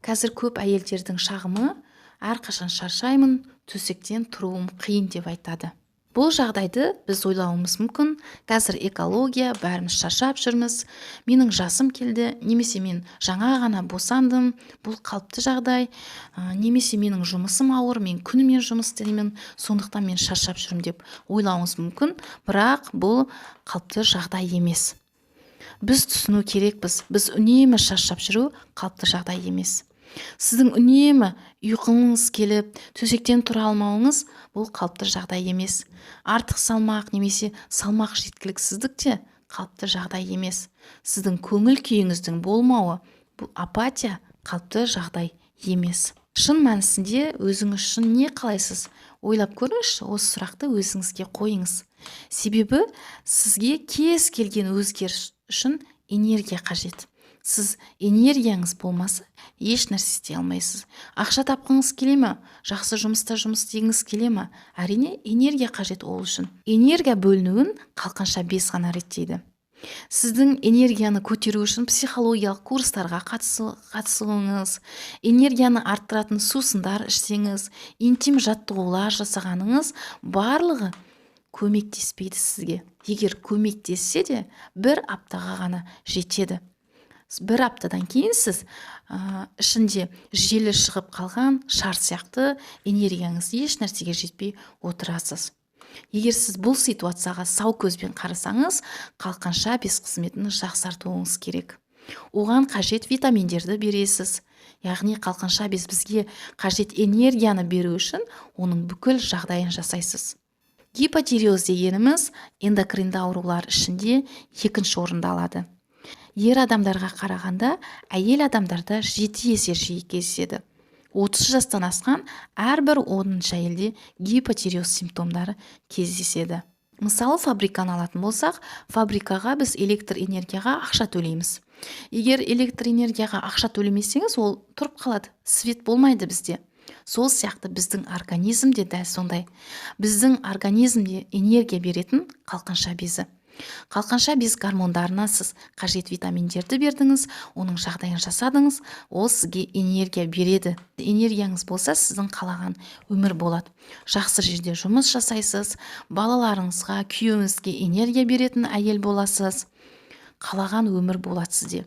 Қазір көп әйелдердің шағымы әрқашан шаршаймын, төсектен тұруым қиын деп айтады. Бұл жағдайды біз ойлауымыз мүмкін. Қазір экология, бәріміз шаршап жүрміз. Менің жасым келді, немесе мен жаңа ғана босандым. Бұл қалыпты жағдай. Немесе менің жұмысым ауыр, мен күнімен жұмыс істеймін, сондықтан мен шаршап жүрмін деп ойлауыңыз мүмкін. Бірақ бұл қалыпты жағдай емес. Біз түсіну керекпіз. Біз үнемі шаршап жүру қалыпты жағдай емес. Сіздің үнемі ұйқыңыз келіп, төсектен тұра алмауыңыз бұл қалыпты жағдай емес. Артық салмақ немесе салмақ жеткіліксіздік те қалыпты жағдай емес. Сіздің көңіл күйіңіздің болмауы бұл апатия қалыпты жағдай емес. Шын мәнісінде өзіңіз үшін не қалайсыз? Ойлап көріңізші, осы сұрақты өзіңізге қойыңыз. Себебі сізге кез келген өзгеріс үшін энергия қажет. Сіз энергияңыз болмаса, еш нәрсе істей алмайсыз. Ақша тапқыңыз келе ме? Жақсы жұмыста жұмыс істегіңіз келе ме? Әрине, энергия қажет ол үшін. Энергия бөлінуін қалқанша 5 ғана реттейді. Сіздің энергияны көтеру үшін психологиялық курстарға қатысуыңыз, энергияны арттыратын сусындар ішсеңіз, интим жаттығулар жасағаныңыз барлығы көмектеспейді сізге. Егер көмектессе де, 1 аптаға ғана жетеді. 1 аптадан кейін сіз ішінде желі шығып қалған шар сияқты энергияңыз еш нәрсеге жетпей отырасыз. Егер сіз бұл ситуацияға сау көзбен қарасаңыз, қалқанша без қызметін жақсартуыңыз керек. Оған қажет витаминдерді бересіз. Яғни қалқанша без бізге қажет энергияны беру үшін оның бүкіл жағдайын жасайсыз. Гипотиреоз дегеніміз эндокринді аурулар ішінде 2-ші орында алады. Ер адамдарға қарағанда әйел адамдарда 7 есе жиі кездеседі. 30 жастан асқан әрбір 10-шы әйелде гипотиреоз симптомдары кездеседі. Мысалы, фабриканы алатын болсақ, фабрикаға біз электр энергияға ақша төлейміз. Егер электр энергияға ақша төлемесеңіз, ол тұрып қалады, свет болмайды бізде. Сол сияқты біздің организмде дәл сондай. Біздің организмде энергия беретін қалқанша безі. Қалқанша без гормондарына сіз қажет витаминдерді бердіңіз, оның жағдайын жасадыңыз, ол сізге энергия береді. Энергияңыз болса, сіздің қалаған өмір болады. Жақсы жерде жұмыс жасайсыз, балаларыңызға, күйеуіңізге энергия беретін әйел боласыз. Қалаған өмір болады сізде.